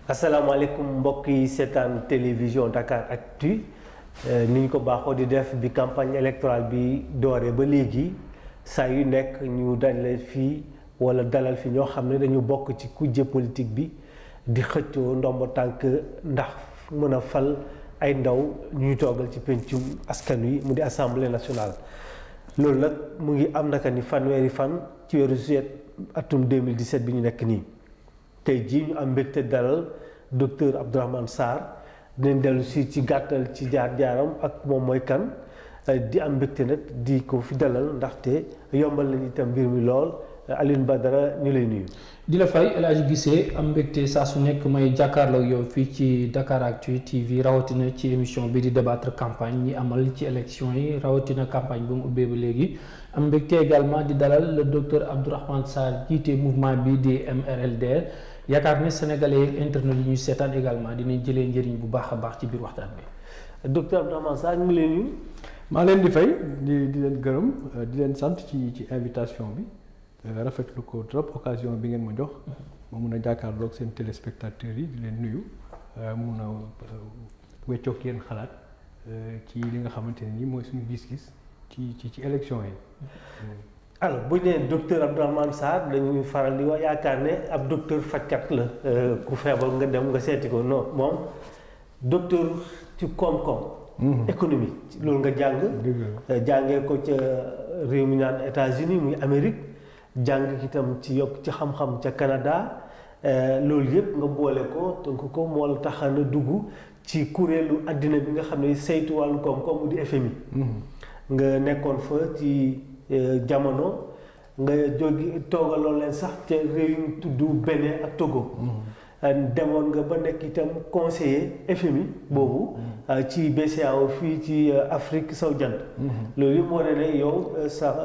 asalaamaaleykum mbokk yi seetaan télévision Dakar Actu ni ñu ko baaxoo di def bi campagne électorale bi dooree ba léegi saa yu nekk ñu dalal fii wala dalal fi ñoo xam ne dañu bokk ci kujje politique bi di xëccoo ndombo tànk ndax mën a fal ay ndaw ñuy toogal ci pencum askan wi mu di assemblée nationale. loolu nag mu ngi am naka ni fanweeri fan ci weeru juillet atum 2017 bi ñu nekk nii. tey jii ñu am mbégte dalal docteur Abdourahmane Sarr dinañ dellu si ci gàttal ci jaar-jaaram ak moom mooy kan di am mbégte nag di ko fi dalal ndaxte yombal nañu itam mbir mi lool Alioune Badara ñu lay nuyu. di la fay El Hadj Guissé am mbégte saa su nekk may jàkkaarloo yow fii ci Dakaractu TV rawatina ci émission bi di débattre campagne ñi amal ci élection yi rawatina campagne bu mu ubbee ba léegi. am mbégte également di dalal le docteur Abdourahmane Sarr jiite mouvement bi di MRLD yaakaar ne sénégalais yeeg internet yi ñuy seetaan également dinañ jëlee njëriñ bu baax a baax ci biir waxtaan bi. docteur Abdourahmane Sarr ñu ngi leen nuyu. maa leen di fay di leen gërëm di leen sant ci invitation bi rafetlu ko trop occasion bi ngeen ma jox ma mun a jàkkaarloog seen téléspectateurs yi di leen nuyu mun a weccoog yéen xalaat ci li nga xamante ne nii mooy suñu gis-gis ci élection yi. alors bu ñu nee docteur Abdourahmane Sarr dañuy faral di wax yaakaar ne ab docteur fajkat la ku feebar nga dem nga seeti ko non moom docteur ci koom-koom. économie loolu nga jàng. jàngee ko ca réew mi naan États-Unis muy Amérique jàng itam ci yokk ci xam-xam ca Canada loolu yëpp nga boole ko tënk ko moo la tax na dugg ci kuréelu àddina bi nga xam ne saytu wàllu koom-koom mu di FMI. nga nekkoon fa ci jamono nga jógi toogaloon leen sax ca réew yu tudd Bénin ak Togo. demoon nga ba nekk itam conseiller FMI boobu ci BCEAO fii ci Afrique sowu jant. loolu yëpp moo ne yow sax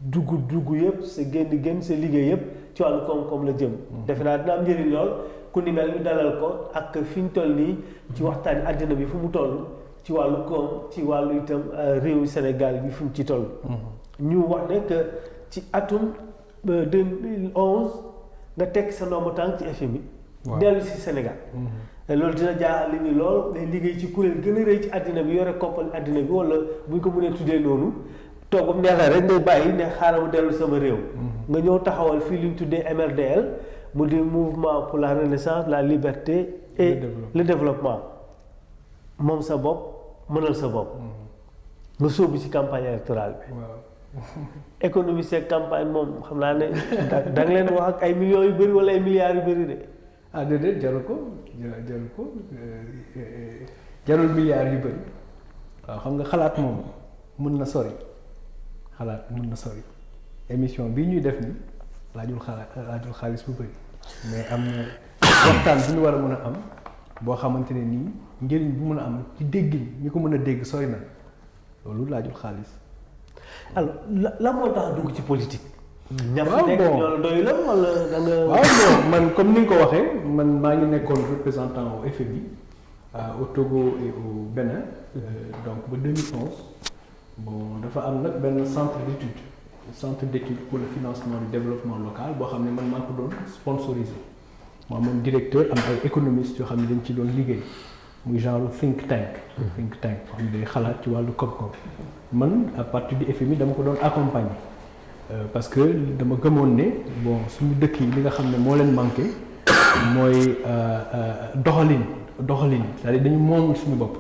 dugg yëpp sa génn sa liggéey yëpp ci wàllu koom-koom la jëm. defe naa dina am njëriñ lool ku ni mel ñu dalal ko ak fi ñu toll nii ci waxtaani àddina bi fu mu toll. ci wàllu koom ci wàllu itam réewu Sénégal bi fi mu ci toll. ñu wax ne que ci atum 2011 nga tekk sa ndombo tànk ci FMI. waaw dellu si Sénégal. loolu dina jaaxal li ñu lool day liggéey ci kuréel gën a rëy ci àddina bi yore koppal àddina bi wala bu ñu ko mënee tuddee noonu toogam neex la rek ngay bàyyi ne xaaral ma dellu sama réew. nga ñëw taxawal fii li ñu tuddee MRDL mu di mouvement pour la renaissance la liberté et le développement moom sa bopp. mënal sa bopp nga sóobu ci campagne électorale bi. waaw économie c'est campagne moom xam naa ne da nga leen wax ak ay millions yu bëri wala ay milliards yu bëri de. ah déedéet jarul ko jarul milliards yu bëri waaw xam nga xalaat moom mën na sori émission bii ñuy def ni laajul xaalis bu bëri mais am na waxtaan bu ñu war a mën a am boo xamante ne nii. njëriñ bu mën a am ci déggin ñi ko mën a dégg sori na loolu laajul xaalis. alors la moo tax dugg ci politique. waaw bon ñoo doy la wala da nga. waaw bon man comme ni nga ko waxee man maa ngi nekkoon représentant au FMI au Togo et au Bénin donc ba 2011 bon dafa am nag benn centre d'étude pour le financement du développement local boo xam ne man maa ko doon sponsorisé moom directeur am ay économistes yoo xam ne dañ ci doon liggéey. muy genre think tank xam ne day xalaat ci wàllu koom-koom man à partir du FMI dama ko doon accompagner parce que dama gëmoon ne bon suñu dëkk yi li nga xam ne moo leen manqué mooy doxalin c'est-à-dire dañu moomul suñu bopp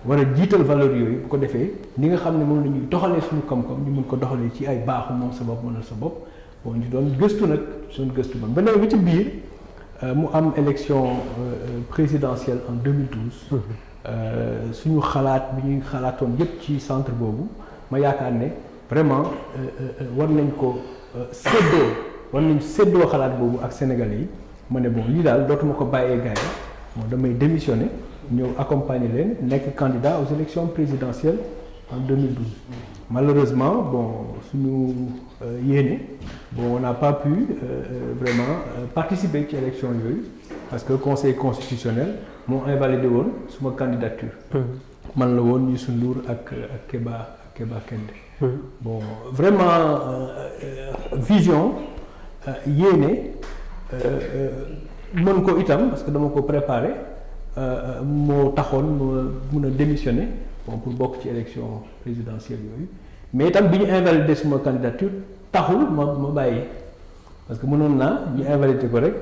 war a jiital valeur yooyu bu ko defee ni nga xam ne moom la ñuy doxalee suñu koom-koom ñu mun ko doxalee ci ay baaxu moom sa bopp mënal sa bopp bon ñu doon gëstu nag suñu gëstu ba beneen bi ci biir mu am élection présidentielle en 2012 suñu xalaat bi ñuy xalaatoon yépp ci centre boobu ma yaakaar ne vraiment war nañ séddoo xalaat boobu ak Sénégalais yi ma ne bon lii daal dootuma ko bàyyee gars yi bon damay démissionner ñëw accompagner leen nekk candidat aux élections présidentielles en 2012 malheureusement bon suñu yéene bon on n'a pas pu vraiment participer ci élection yooyu parce que conseil constitutionnel moo invalidé woon suma candidature. man la woon Youssou Ndour ak Keba Kende. bon vraiment vision yéene mën ko itam parce que dama ko préparé moo taxoon ma mun a démissionner bon pour bokk ci élection présidentielle yooyu mais itam bi ñu invalidé suma candidature taxul ma bàyyi parce que mënoon naa ñu invalidé ko rek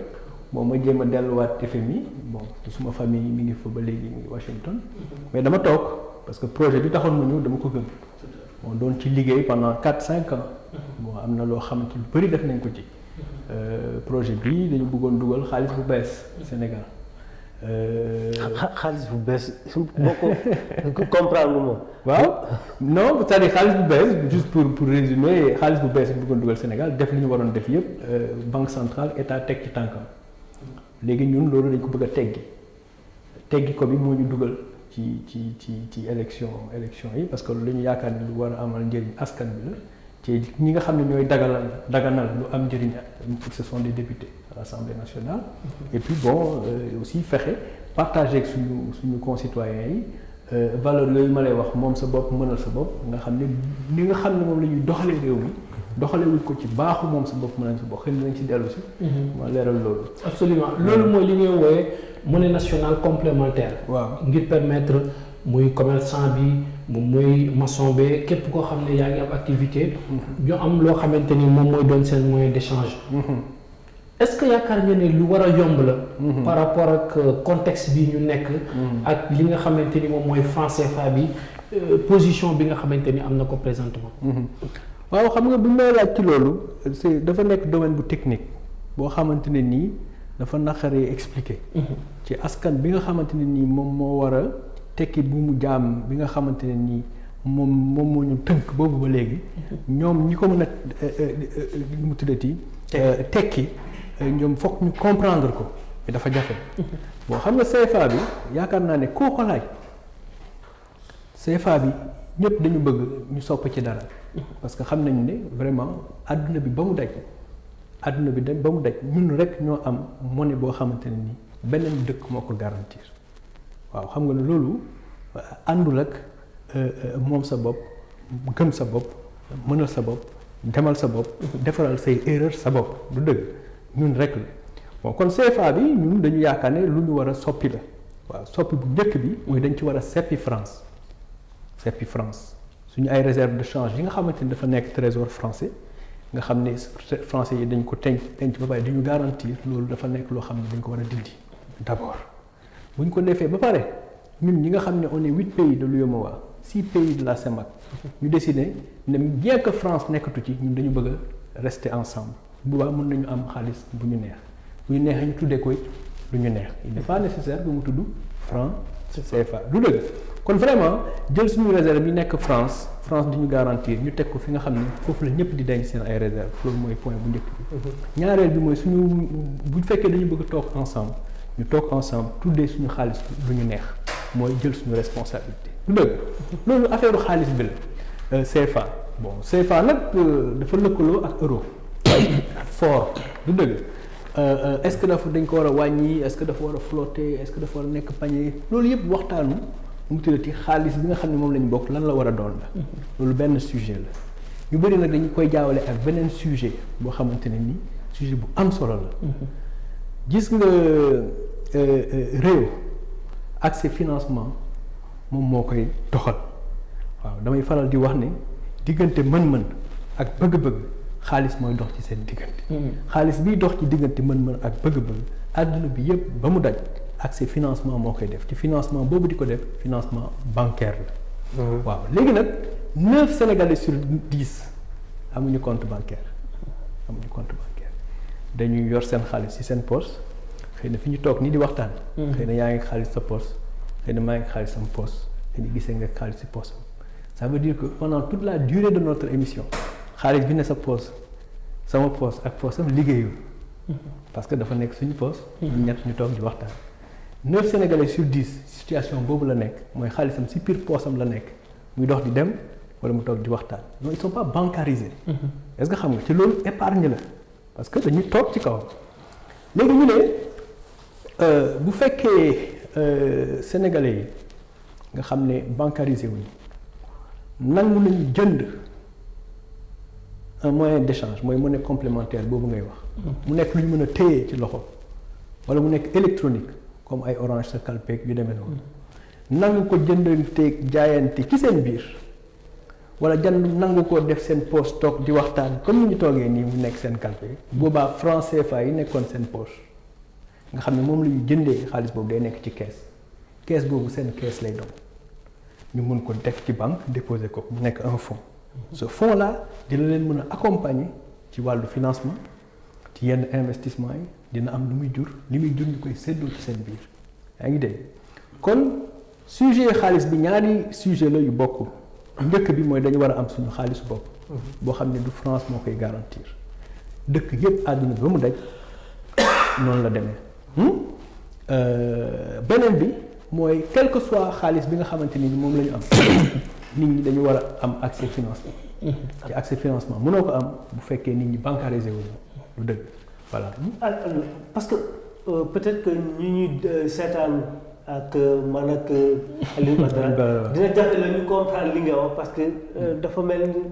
bon ma jéem a delluwaat FMI bon suma famille mi ngi fa ba léegi mi ngi Washington mais dama toog parce que projet bi taxoon ma ñëw dama ko gëm bon doon ci liggéey pendant 4-5 ans bon am na loo xamante lu bëri def nañ ko ci projet bi dañu bëggoon dugal xaalis bu bees Sénégal. xaalis bu bees boo ko comprendre moom. waaw non c'est-à-dire xaalis bu bees juste pour résumer xaalis bu bees bi bëggoon dugal Sénégal def li ñu waroon def yëpp banque centrale état teg ci tànkam léegi ñun loolu dañ ko bëgg a teggi ko bi moo ñu dugal ci élection yi parce que lu ñu yaakaar ni lu war a amal njëriñ askan bi la ci ñi nga xam ne ñooy daganal lu am njëriñ ce sont des députés à l'Assemblée nationale et puis bon aussi fexe partager ak suñu concitoyens yi valeur yooyu ma lay wax moom sa bopp mënal sa bopp nga xam ne li nga xam ne moom la ñuy doxalee réew mi doxalewuñ ko ci baaxu moom sa bopp mënal sa bopp xëy na nañ ci dellu si ma leeral loolu absolument loolu mooy li ñuy wooyee monnaie nationale complémentaire waaw ngir permettre muy commerçant bi muy maçon bi képp koo xam ne yaa ngi am activité ñu am loo xamante ni moom mooy doon seen moyen d'échange est-ce que yaakaar nga ne lu war a yomb la par rapport ak contexte bi ñu nekk ak li nga xamante ni moom mooy franc CFA bi position bi nga xamante ni am na ko présentement waaw xam nga bu may laaj ci loolu dafa nekk domaine bu technique boo xamante ne nii dafa naqaree expliquer ci askan bi nga xamante ne nii moom moo war a tekki bu mu jaam bi nga xamante ne nii moom moo ñu tënk boobu ba léegi ñoom ñi ko mën a mu tuddati tekki ñoom foog ñu comprendre ko mais dafa jafe bon xam nga CFA bi yaakaar naa ne koo ko laaj CFA bi ñëpp dañu bëgg ñu sopp ci dara parce que xam nañu ne vraiment àdduna bi ba mu daj ñun rek ñoo am monnaie boo xamante ne nii beneen dëkk moo ko garantir waaw xam nga ne loolu àndul ak moom sa bopp gëm sa bopp mënal sa bopp demal sa bopp defaral say erreur sa bopp du dëgg ñun rek la bon kon CFA bi ñun dañu yaakaar ne lu ñu war a soppi la waaw soppi bu njëkk bi mooy dañ ci war a seppi France suñu ay réserve de change yi nga xamante ni dafa nekk trésor français nga xam ne français yi dañ ko denc ba pare di ñu garantir loolu dafa nekk loo xam ne dañ ko war a dindi d'abord bu ñu ko defee ba pare ñun ñi nga xam ne on est 8 pays de l'UEMOA 6 pays de la CEMAC ñu décidé ne bien que France nekkatu ci ñun dañu bëgg a rester ensemble bu baax mën nañu am xaalis bu ñu neexee ñu tuddee ko lu ñu neex il n'est pas nécessaire que mu tudd franc CFA du dëgg kon vraiment jël suñu réserve yi nekk France di ñu garantir ñu teg ko fi nga xam ne foofu la ñëpp di denc seen ay réserve loolu mooy point bu njëkk bi ñaareel bi mooy suñu bu fekkee dañu bëgg a toog ensemble ñu toog ensemble tuddee suñu xaalis lu ñu neex mooy jël suñu responsabilité du dëgg loolu affaire xaalis bi la CFA bon CFA nag dafa lëkkaloo ak euro fort du dëgg est-ce que dañ ko war a wàññi est-ce que dafa war a flotter est-ce que dafa war a nekk panier loolu yëpp waxtaanu mu tuddati xaalis bi nga xam ne moom lañ bokk lan la war a doon la loolu benn sujet la ñu bëri nag dañu koy jaawale ak beneen sujet boo xamante ne ni sujet bu am solo la gis nga réew ak ses financement moom moo koy doxal waaw damay faral di wax ne diggante mën-mën ak bëgg-bëgg xaalis mooy dox ci seen diggante xaalis biy dox ci diggante mën-mën ak bëgg-bëgg àdduna bi yëpp ba mu daj ak ses financement moo koy def ci financement boobu di ko def financement bancaire la waaw léegi nag 9 Sénégalais sur 10 amuñu compte bancaire dañuy yor seen xaalis ci seen poche xëy na fi ñu toog nii di waxtaan xëy na yaa ngi xaalis sa poche xëy na maa ngi xaalis sama poche dañuy gisee nga xaalis ci poche ça veut dire que pendant toute la durée de notre émission xaalis bi ne sa poche sama poche ak poche am liggéeyul parce que dafa nekk suñu poche ñu ñett ñu toog di waxtaan 9 Sénégalais sur 10 situation boobu la nekk mooy xaalisam ci biir poche am la nekk muy dox di dem wala mu toog di waxtaan non ils sont pas bancarisés est-ce que xam nga ci loolu épargne la parce que dañuy toog ci kawam léegi ñu ne bu fekkee Sénégalais yi nga xam ne bancarisé wuñu nangu nañu jënd un moyen d'échange mooy monnaie complémentaire boobu ngay wax. mu nekk lu ñu mën a téye ci loxo wala mu nekk électronique comme ay Orange sa kalpeeg yu demee noonu. nangu ko jëndanteeg jaayante ci seen biir wala nangu ko def seen poche toog di waxtaan comme ni ñu toogee nii mu nekk seen kalpe boobaa franc CFA yi nekkoon seen poche nga xam ne moom la ñu jëndee xaalis boobu day nekk ci kees boobu seen kees lay doon ñu mun ko def ci banque déposer ko mu nekk un fonds ce fonds là dina leen mën a accompagner ci wàllu financement ci yenn investissement yi dina am lu muy jur li muy jur ñu koy séddoo ci seen biir yaa ngi dégg kon sujet xaalis bi ñaari sujet la yu bokkul njëkk bi mooy dañu war a am suñu xaalisu bopp boo xam ne du France moo koy garantir dëkk yépp àdduna ba mu daj noonu la demee beneen bi mooy quel que soit xaalis bi nga xamante ni moom la ñu am nit ñi dañu war a am accès financement ci accès financement mënoo ko am bu fekkee nit ñi bancarisé wuñu lu dëgg voilà parce que peut-être que ñuy seetaan ak man ak Aliou Badara dina jafe la ñu comprendre li nga wax parce que dafa mel ni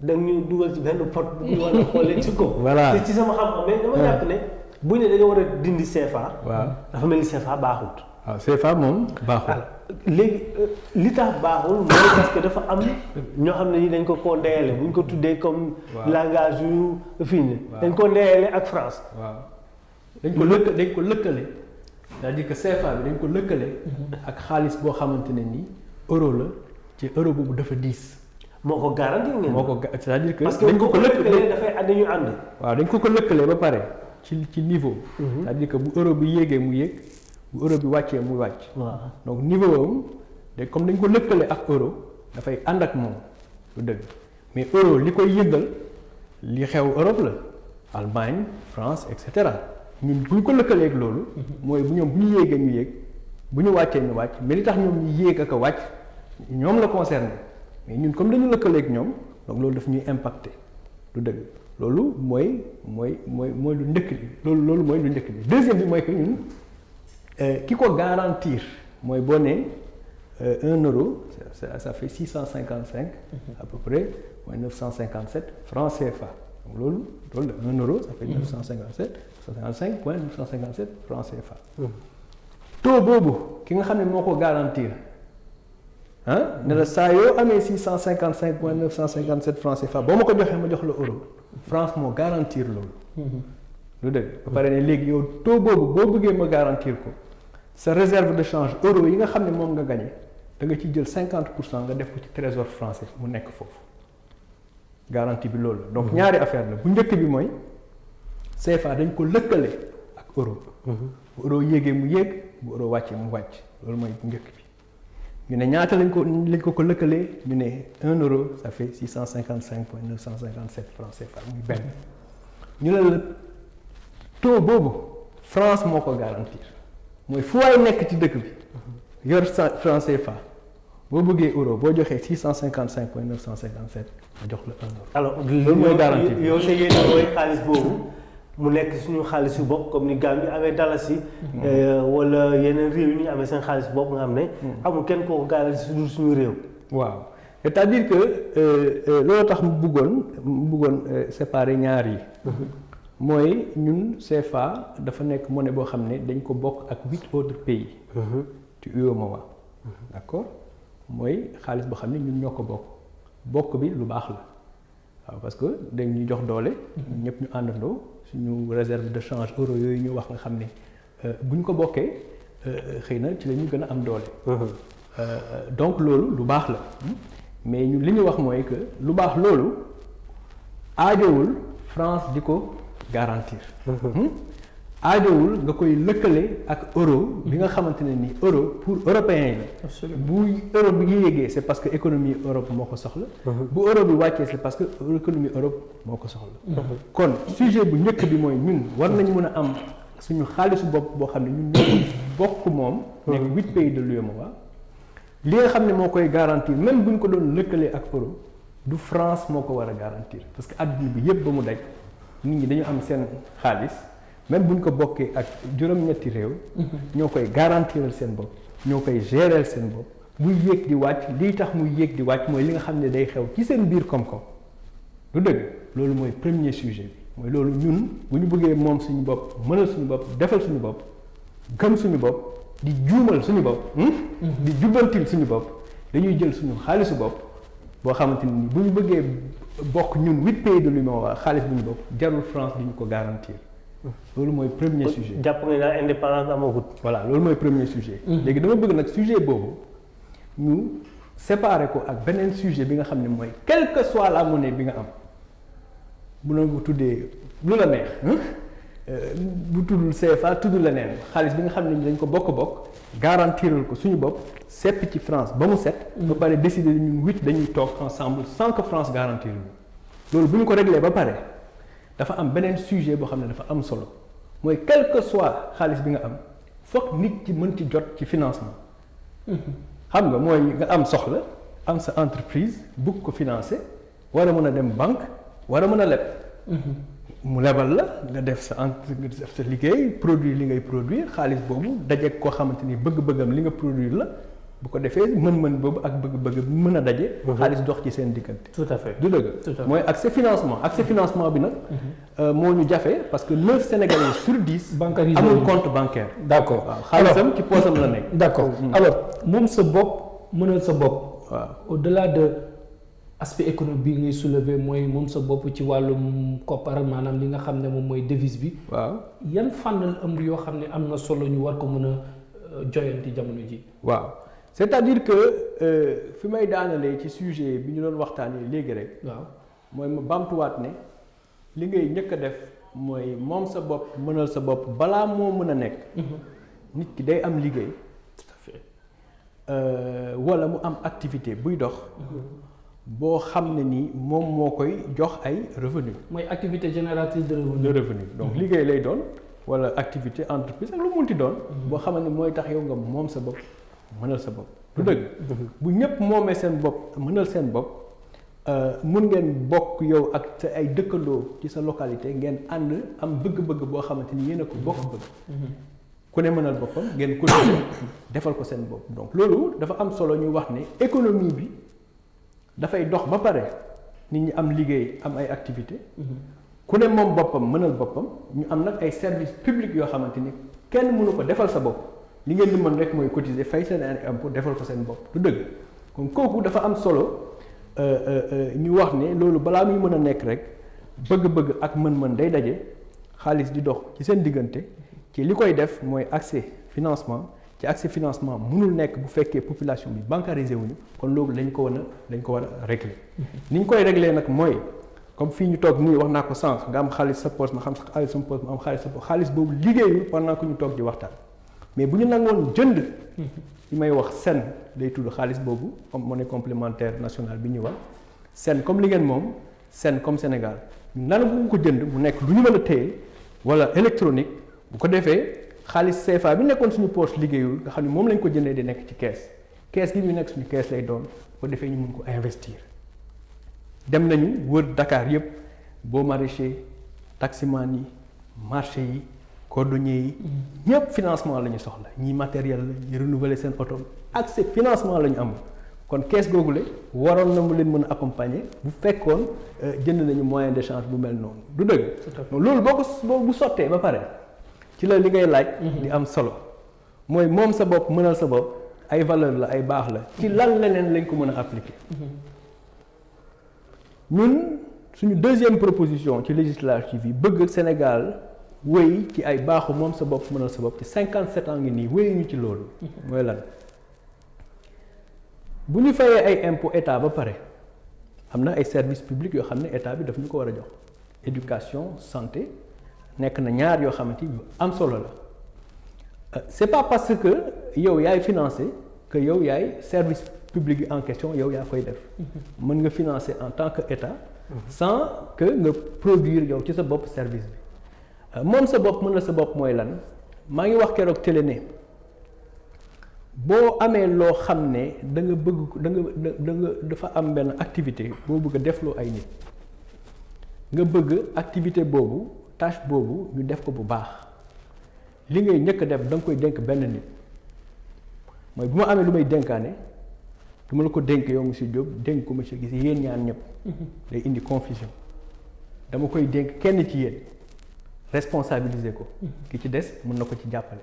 da ñu dugal ci benn pot bu ñu war a xoolee ci ko. voilà te ci sama xam-xam mais dama jàpp ne bu ne dañoo war a dindi CFA. waaw dafa mel ni CFA baaxul. waaw CFA moom baaxul. léegi li tax baaxul mooy parce que dafa am ñoo xam ne ni dañ ko koo ndeyale bu ñu ko tuddee comme. langage yu fii nii. dañ ko ndeyale ak France. waaw dañ ko lëkkale. c'est-à-dire que CFA bi dañ ko lëkkale ak xaalis boo xamante ne ni euro la ci euro boobu dafa diis. moo ko garanti ngeen. moo ko c'est-à-dire que. parce que dañ ko lëkkalee dafay ànd ñu ànd. waaw dañ ko lëkkalee ba pare ci niveau. c'est-à-dire que bu euro bi yéegee mu yéeg bu euro bi wàccee mu wàcc. waaw donc niveau boobu de comme dañ ko lëkkale ak euro dafay ànd ak moom lu dëgg mais euro li koy yëgal li xew Europe la Allemagne France et cetera. ñun bu ñu ko lëkkaleeg loolu. mooy bu ñoom bu ñu yéegee ñu yéeg bu ñu wàccee ñu wàcc mais li tax ñoom ñu yéeg ak a wàcc ñoom la concerné mais ñun comme dañu lëkkaleeg ñoom donc loolu daf ñuy impacté lu dëgg loolu mooy lu njëkk bi loolu mooy lu njëkk bi deuxième bi mooy que ñun ki ko garantir mooy boo nee 1 euro ça fait 655 à peu près mooy 957 francs CFA donc loolu la 1 euro ça fait 957. 65,957 francs CFA. taux boobu ki nga xam ne moo ko garantir ne la saa yoo amee 655,957 francs CFA boo ma ko joxee ma jox la euro France moo garantir loolu. lu dëgg ba pare ne léegi yow taux boobu boo bëggee ma garantir ko sa réserve de change euro yi nga xam ne moom nga gagné da nga ci jël 50% nga def ko ci trésor français mu nekk foofu garantie bi loolu la donc ñaari affaire la bu njëkk bi mooy. CFA dañ ko lëkkale ak euro. bu euro yéegee mu yéeg bu euro wàccee mu wàcc loolu mooy bu njëkk bi ñu ne ñaata lañ ko lëkkalee ñu ne 1 euro ça fait 655,957 francs CFA muy benn ñu ne la taux boobu France moo ko garantir mooy fu waay nekk ci dëkk bi yor franc CFA boo bëggee euro boo joxee 655,957 ma jox la 1 euro. alors loolu mooy garantie bi yow sa yéene mooy xaalis boobu. mu nekk suñu xaalis yu bopp comme ni Gambie amee dalasi wala yeneen réew yi ñu amee seen xaalis bopp nga xam ne amul kenn koo ko garanti suñu réew. waaw c'est-à-dire que loolu tax mu bëggoon séparer ñaar yi mooy ñun CFA dafa nekk monnaie boo xam ne dañ ko bokk ak 8 autres pays ci UEMOA d'accord mooy xaalis boo xam ne ñun ñoo ko bokk bi lu baax la waaw parce que dañ ñu jox doole ñëpp ñu àndandoo suñu réserve de change euro yooyu ñu wax nga xam ne bu ñu ko bokkee xëy na ci la ñu gën a am doole. Donc loolu lu baax la mais ñun li ñu wax mooy que lu baax loolu aajowul France di ko garantir. aajowul nga koy lëkkale ak euro bi nga xamante ne ni euro pour européens yi la. bu euro bi yéegee c'est parce que économie Europe moo ko soxla. bu euro bi wàccee c'est parce que économie Europe moo ko soxla. kon sujet bu njëkk bi mooy ñun war nañ mën a am suñu xaalisu bopp boo xam ne ñun ñoo bokk moom. nekk 8 pays de l'UEMOA. li nga xam ne moo koy garantir même bu ñu ko doon lëkkalee ak euro du France moo ko war a garantir parce que adduna bi yépp ba mu daj nit ñi dañu am seen xaalis. même bu ñu ko bokkee ak juróom-ñetti réew. ñoo koy garantiral seen bopp ñoo koy gérer seen bopp muy yéeg di wàcc lii tax muy yéeg di wàcc mooy li nga xam ne day xew ci seen biir koom-koom du dëgg loolu mooy premier sujet bi mooy loolu ñun bu ñu bëggee moom suñu bopp mënal suñu bopp defal suñu bopp gëm suñu bopp di juumal suñu bopp di jubbantil suñu bopp dañuy jël suñu xaalisu bopp boo xamante ni bu ñu bëggee bokk ñun 8 pays de l'Union waa xaalis bu ñu bokk jarul France di ñu ko garantir loolu mooy premier sujet. jàpp nga naa indépendance amagut. voilà loolu mooy premier sujet. léegi dama bëgg nag sujet boobu ñu séparer ko ak beneen sujet bi nga xam ne mooy quelle que soit la monnaie bi nga am mënoo ko tuddee lu la neex bu tuddul CFA tudd leneen xaalis bi nga xam ne dañ ko bokk garantiral ko suñu bopp sepp ci France ba mu set. ba pare décider ñun 8 dañuy toog ensemble sans que France garantir ñu loolu bu ñu ko réglé ba pare dafa am beneen sujet boo xam ne dafa am solo mooy quel que soit xaalis bi nga am foog nit ci mën ci jot ci financement. xam nga mooy nga am soxla am sa entreprise bugg ko financer war a mën a dem banque war a mën a leb. mu lebal la nga def sa entreprise def sa liggéey produire li ngay produire xaalis boobu dajeeg koo xamante ni bëgg-bëggam li nga produire la bu ko defee mën-mën boobu ak bëgg-bëgg mën a daje. xaalis dox ci seen diggante. tout à fait du dëgg mooy accès financement bi nag. moo ñu jafe parce que 9 Sénégalais sur 10. bancarisé amul compte bancaire. d'accord waaw xaalisam ci poosam la nekk. d'accord alors moom sa bopp mënal sa bopp. waaw au-delà de. aspect économique bi ngay soulever mooy moom sa bopp ci wàllum koppar maanaam li nga xam ne moom mooy devise bi. waaw yan fànn la ëmb yoo xam ne am na solo ñu war ko mën a joyanti jamono ji. waaw c'est-à-dire que fi may daanalee ci sujet bi ñu doon waxtaanee léegi rek. waaw mooy ma bamtuwaat ne li ngay njëkk a def mooy moom sa bopp mënal sa bopp balaa moo mën a nekk. nit ki day am liggéey. tout à fait. wala mu am activité buy dox. boo xam ne ni moom moo koy jox ay revenu mooy activité génératrice de revenu. Donc liggéey lay doon wala activité entreprise ak lu munti doon. boo xam ne mooy tax yow nga moom sa bopp mënal sa bopp. du dëgg bu ñëpp moomee seen bopp mënal seen bopp mun ngeen bokk yow ak sa ay dëkkandoo ci sa localité ngeen ànd am bëgg-bëgg boo xamante ni yéen a ko bokk bëgg. ku ne mënal boppam ngeen ko defal ko seen bopp donc loolu dafa am solo ñu wax ne économie bi. dafay dox ba pare nit ñi am liggéey am ay activité ku ne moom boppam mënal boppam ñu am nag ay services publics yoo xamante ni kenn mënu ko defal sa bopp li ngeen di mën rek mooy cotiser fay seen impôt defal ko seen bopp du dëgg kon kooku dafa am solo ñu wax ne loolu balaa muy mën a nekk rek bëgg-bëgg ak mën-mën day daje xaalis di dox ci seen diggante ci li koy def mooy accès financement ci accès financement mënul nekk bu fekkee population bi bancarisé wuñu kon loolu dañ ko war a régler ni ñu koy régler nag mooy comme fii ñu toog nii wax naa ko sànq nga am xaalis sa poche ma xam sa xaalis sama poche ma am xaalis sa poche xaalis boobu liggéeyul pendant que ñu toog di waxtaan mais bu ñu nangoon jënd li may wax sen day tudd xaalis boobu comme monnaie complémentaire nationale bi ñuy wax sen comme li ngeen moom sen comme Sénégal ñu nangu ko jënd mu nekk lu ñu mën a téye wala électronique bu ko defee xaalis CFA bi nekkoon suñu poche liggéeyul nga xam ne moom lañ ko jëndee di nekk ci kees gi ñu nekk suñu kees lay doon bu ko defee ñu mun ko investir dem nañu wër Dakar yëpp boo maraîcher taximan yi marché yi cordonnier yi ñëpp financement la ñu soxla ñii matériel la ñu renouveler seen oto accès financement la ñu am kon kees googule waroon na mu leen mën a accompagner bu fekkoon jënd nañu moyen d'échange bu mel noonu du dëgg loolu boo bu sottee ba pare ci la li ngay laaj di am solo mooy moom sa bopp mënal sa bopp ay valeur la ay baax la ci lan leneen lañ ko mën a appliquer ñun suñu deuxième proposition ci législative yi bëgg Sénégal wéy ci ay baaxu moom sa bopp mënal sa bopp ci 57 ans ngi nii wéyuñu ci loolu mooy lan bu ñu fayee ay impôt état ba pare am na ay services publics yoo xam ne état bi daf ñu ko war a jox éducation santé nekk na ñaar yoo xamante yu am solo la c'est pas parce que yow yaay financé que yow yaay service public yi en question yow yaa koy def mën nga financer en tant que état sans que nga produire yow ci sa bopp service bi moom sa bopp mën na sa bopp mooy lan maa ngi wax keroog télé ne boo amee loo xam ne da nga bëgg da nga dafa am benn activité boo bëgg a defloo ay nit nga bëgg activité boobu tâche boobu ñu def ko bu baax li ngay njëkk a def da nga koy dénk benn nit mooy bu ma amee lu may dénkaane du ma la ko dénk yow monsieur Diop dénk ko monsieur Guissé yéen ñaan ñëpp day indi confusion dama koy dénk kenn ci yéen responsabiliser ko ki ci des mën na ko ci jàppale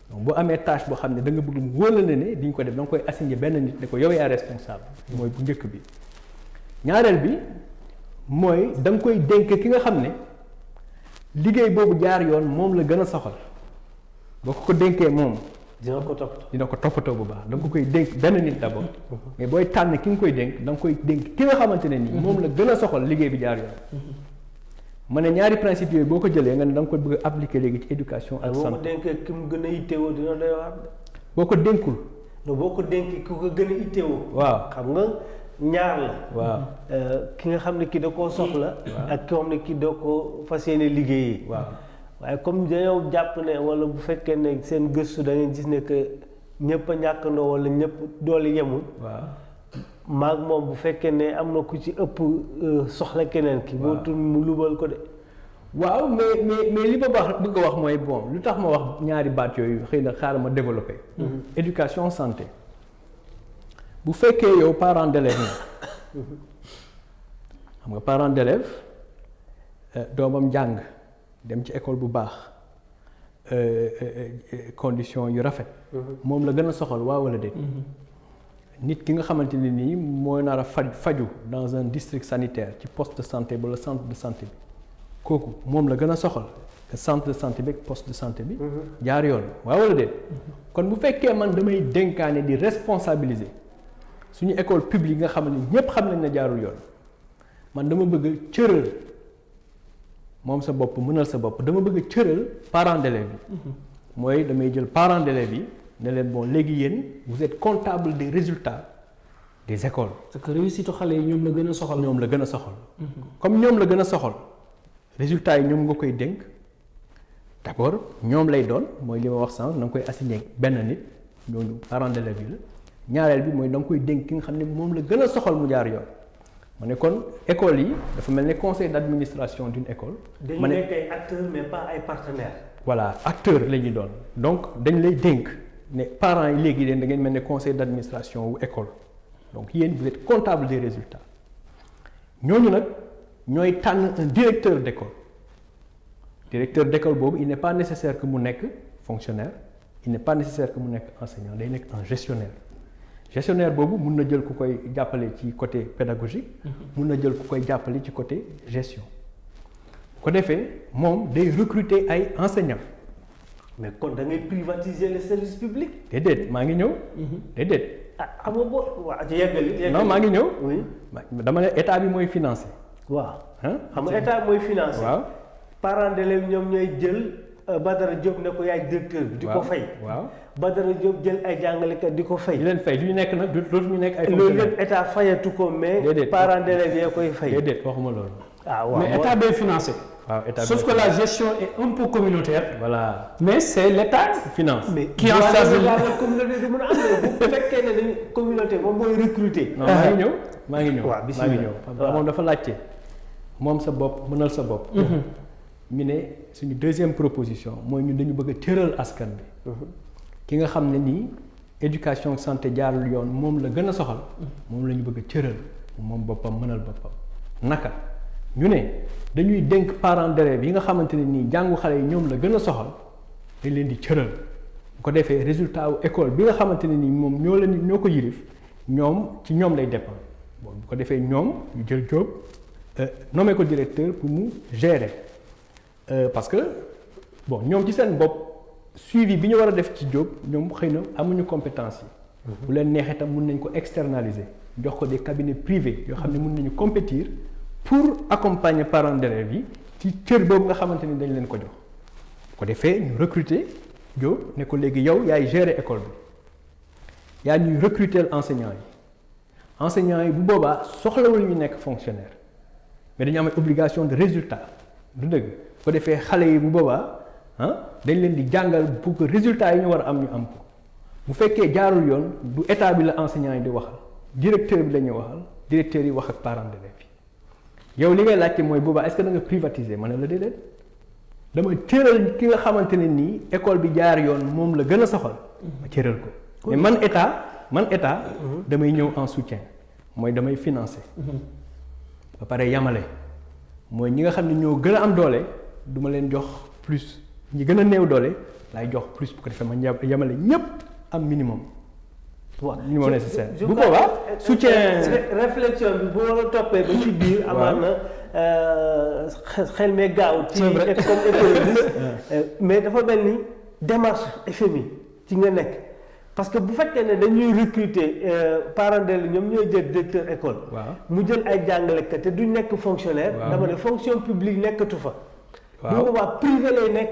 donc boo amee tâche boo xam ne da nga bëgg mu wóor la ne di nga ko def da nga koy assigner benn nit ne ko yow yaa responsable mooy bu njëkk bi ñaareel bi mooy da nga koy dénk ki nga xam ne liggéey boobu jaar yoon moom la gën a soxal boo ko dénkee moom dina ko toppatoo bu baax da nga koy dénk benn nit d'abord mais booy tànn ki nga koy dénk da nga koy dénk ki nga xamante ne nii moom la gën a soxal liggéey bi jaar yoon ma ne ñaari principe yooyu boo ko jëlee nga ne da nga koy bëgg a appliquer léegi ci éducation ak santé. boo ko dénkee ki mu gën a ittewoo dina doy waar. boo ko dénkul. non boo ko dénkee ki ko gën a ittewoo. waaw xam nga ñaar la. waaw ki nga xam ne kii da koo soxla. ak ki nga xam ne kii da koo fas yéene liggéeyee. waaw waaye comme dañoo jàpp ne wala bu fekkee ne seen gëstu da ngay gis ne que ñëpp a ñàkkandoo wala ñëpp doole yemul. waaw. maag moom bu fekkee ne am na ku ci ëpp soxla keneen ki. boo tudd mu lubal ko de. waaw mais li ma bëgg a wax mooy bon lu tax ma wax ñaari baat yooyu xëy na xaaral ma développé. éducation santé bu fekkee yow parent d'élève nga xam nga parent d'élève doomam jàng dem ci école bu baax condition yu rafet. moom la gën a soxal waaw wala déet. nit ki nga xamante ne nii mooy nar a faju dans un district sanitaire ci poste de santé wala centre de santé bi kooku moom la gën a soxal que centre de santé bi ak poste de santé bi. jaar yoon waaw wala déet. kon bu fekkee man damay dénkaane di responsabiliser suñu école publique nga xam ne ñépp xam nañ ne jaarul yoon man dama bëgg a cëral moom sa bopp mënal sa bopp dama bëgg a cëral parents d'élèves yi. mooy damay jël parents d'élèves yi. ne leen bon léegi yéen vous êtes comptable des résultats des écoles. parce que réussite xale yi ñoom la gën a soxal. ñoom la gën a soxal. comme ñoom la gën a soxal résultats yi ñoom nga koy dénk d'abord ñoom lay doon mooy li ma wax sànq da nga koy assigner benn nit ñooñu parents d'élèves yi la ñaareel bi mooy da nga koy dénk ki nga xam ne moom la gën a soxal mu jaar yoon. ma ne kon école yi dafa mel ne conseil d'administration d'une école. ma ne dañu nekk ay acteurs mais pas ay partenaires. voilà acteurs la ñuy doon donc dañ lay dénk. ne parents yi léegi leen da ngeen mel ne conseil d'administration wu école donc yéen vous êtes comptable des résultats ñooñu nag ñooy tànn un directeur d'école boobu il n'est pas nécessaire que mu nekk fonctionnaire il n'est pas nécessaire que mu nekk enseignant day nekk un gestionnaire boobu mun na jël ku koy jàppale ci côté pédagogique mun na jël ku koy jàppale ci côté gestion bu ko defee moom day recruter ay enseignants. mais kon da ngay privatiser le service public. déedéet maa ngi ñëw. déedéet. ah xam nga boo waa ci yeggali. non maa ngi ñëw. oui dama ne état bi mooy financé. waaw. xam nga état mooy financé. waaw. parents d'élèves ñoom ñooy jël Badara Diop ne ko yaay directeur bi. di ko fay. waaw Badara Diop jël ay jàngalekat di ko fay. di leen fay du ñu nekk nag dootuñu nekk ay. loolu lépp état fayatu ko mais. déedéet parents d'élèves yee koy fay. déedéet waxuma loolu. ah waaw mais état day financé. waaw état sauf que la gestion est un peu communautaire. voilà mais c'est l'état finance. mais qui en charge la communauté du mën a am bu fekkee ne dañu communauté moom mooy recruter. non maa ngi ñëw. waaw bismillah moom dafa laajte moom sa bopp mënal sa bopp. ñu ne suñu deuxième proposition mooy ñun dañu bëgg a tëral askan bi. ki nga xam ne nii éducation santé jaarul yoon moom la gën a soxal. moom la ñu bëgg a tëral moom boppam mënal boppam naka. ñu ne dañuy dénk parents d'élèves yi nga xamante ne nii jàngu xale yi ñoom la gën a soxal dañ leen di cëral bu ko defee résultat wu école bi nga xamante ne nii moom ñoo ko yirif ñoom ci ñoom lay dépendre bon bu ko defee ñoom ñu jël Diop nommé ko directeur pour mu gérer parce que bon ñoom ci seen bopp suivi bi ñu war a def ci Diop ñoom xëy na amuñu compétence yi. bu leen neexee tam mun nañ ko externaliser jox ko des cabinets privés yoo xam ne mun nañu compétir. pour accompagner parents d'élèves yi ci cër boobu nga xamante ni dañ leen ko jox bu ko defee ñu recruter Diop ne ko léegi yow yaay gérer école bi yaa ñuy recruter enseignants yi bu boobaa soxlawul ñu nekk fonctionnaire mais dañu am obligation de résultat du dëgg bu ko defee xale yi bu boobaa dañ leen di jàngal pour que résultats yi ñu war a am ñu am ko bu fekkee jaarul yoon du état bi la enseignants yi di waxal directeur bi la ñuy waxal directeur yi wax ak parents d'élèves yow li ngay laajte mooy boobaa est-ce que da nga privatiser ma ne la déedéet dama cëral ki nga xamante ne nii école bi jaar yoon moom la gën a soxal ma cëral ko mais man état man état damay ñëw en soutien mooy damay financer ba pare yamale mooy ñi nga xam ne ñoo gën a am doole du ma leen jox plus ñi gën a néew doole laay jox plus bu ko defee ma yamale ñépp am minimum waaw minimum nécessaire bu boobaa soutien réflexion bi boo la toppee ba ci biir amaan na xel mee gaaw ci comme économiste mais dafa mel ni démarche FMI ci nga nekk parce que bu fekkee ne dañuy recruter parents d'élèves ñoom ñooy jël directeur école mu jël ay jàngalekat te duñ nekk fonctionnaire dama ne fonction publique nekkatu fa bu boobaa privé lay nekk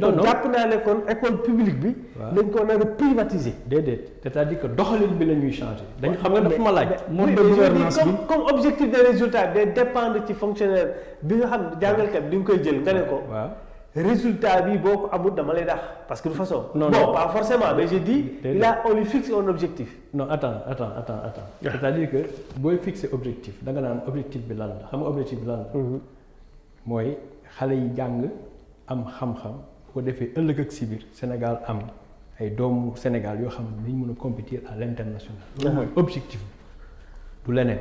non non jàpp naa ne kon école publique bi dañ ko nar a privatiser déedéet c'est-à-dire que doxalin bi la ñuy changer dañ xam nga dafa ma laaj mode de gouvernance bi comme objectif de résultat day dépendre ci fonctionnaire bi nga xam jàngalekat bi di nga koy jël nga ne ko résultat bi boo ko amul dama lay dàq parce que de toute façon non pas forcément mais je dis là on lui fixe un objectif non attends c'est-à-dire que booy fixer objectif da nga naan objectif bi lan la xam nga objectif bi lan la mooy xale yi jàng am xam-xam bu ko defee ëllëg ak si biir Sénégal am ay doomu Sénégal yoo xam ne dañ mën a compétir à l'international loolu mooy objectif du leneen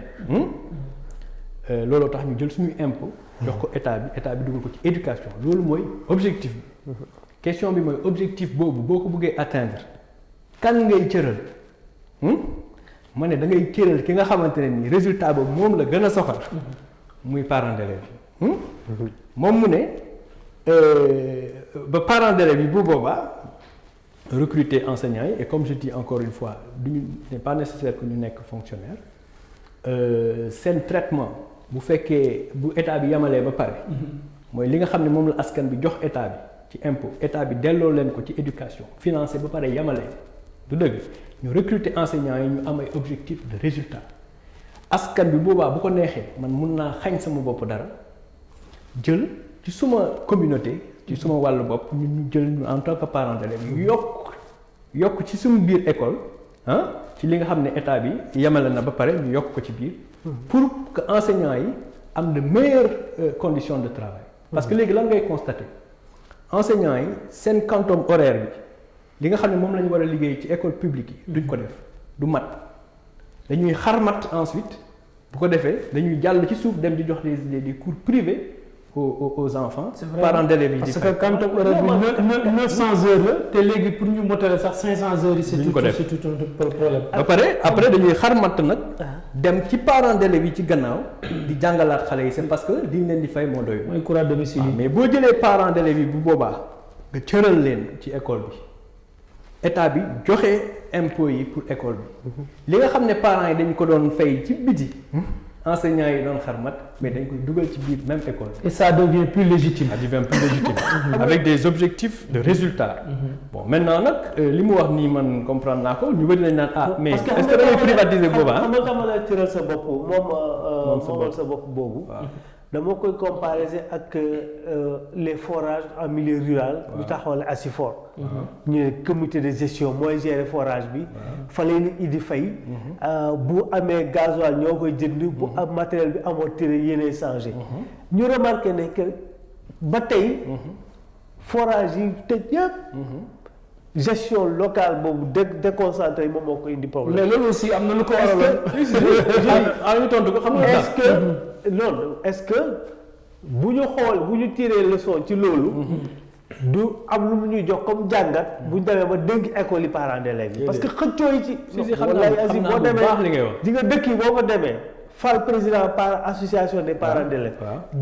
looloo tax ñu jël suñuy impôt jox ko état bi dugal ko ci éducation loolu mooy objectif bi question bi mooy objectif boobu boo ko bëggee atteindre kan ngay cëral ma ne da ngay cëral ki nga xamante ne nii résultat boobu moom la gën a soxal muy parent d'élève yi moom mu ne ba parents d'élèves yi bu boobaa recruter enseignants yi et comme je dis encore une fois duñu n'est pas nécessaire que ñu nekk fonctionnaire seen traitement bu fekkee bu état bi yamalee ba pare mooy li nga xam ne moom la askan bi jox état bi ci impôt état bi delloo leen ko ci éducation financé ba pare yamalee du dëgg ñu recruter enseignants yi ñu am ay objectifs de résultat askan bi boobaa bu ko neexee man mun naa xañ sama bopp dara jël ci suma communauté ci suma wàllu bopp ñun ñu jël ñu en tant que parent d'élève yokk ci suñu biir école ci li nga xam ne état bi yemale na ba pare ñu yokk ko ci biir pour que enseignants yi am de meilleures conditions de travail parce que léegi lan ngay constater enseignants yi seen quantum horaire bi li nga xam ne moom la ñu war a liggéey ci école publique yi duñ ko def du mat dañuy xarmat ensuite bu ko defee dañuy jàll ci suuf dem di jox des cours privés aux enfants. parents d'élèves yi parce que quantum horaire bi 900 heures la te léegi pour ñu mottale sax 500 heures yi c'est tout un problème. ba pare après dañuy xarmat nag dem ci parents d'élèves yi ci gannaaw di jàngalaat xale yi c'est parce que liñ leen di fay moo doy. mooy cours à domicile yi. mais boo jëlee parents d'élèves yi bu boobaa nga cëral leen ci école bi état bi joxe impôts yi pour école bi li nga xam ne parents yi dañ ko doon fay ci biti. enseignants yi doon xarmat mais dañ koy dugal ci biir même école. et ça devient plus légitime. ça devient plus légitime. avec des objectifs de résultat. bon maintenant nag li mu wax nii man comprendre naa ko ñu bëri nañ naan mais est-ce que da ngay privatiser boobu xam nga dama lay tëral sa bopp moom sa bopp boobu. dama koy comparer ak les forages en milieu rural. ñu taxawal ASIFOR. ñu ne comité de gestion mooy gérer forage bi. fa lay nit ñi di fay. bu amee gasoil ñoo koy jënd. bu am matériel bi amortir yéenay changé. ñu remarqué ne que ba tey. forage yi tëj yëpp. gestion locale boobu déconcentré moom moo ko indi problème. mais loolu aussi am na lu ko waral. ñu tontu ko xam nga est-ce que loolu est-ce que bu ñu tiré leçon ci loolu. du am lu mu ñuy jox comme jàngat. bu ñu demee ba dénk école yi parents d'élèves yi. parce que xëccoo yi ci. si xam naa boo demee di nga dëkk yi boo ko demee. fal président par association des parents d'élèves.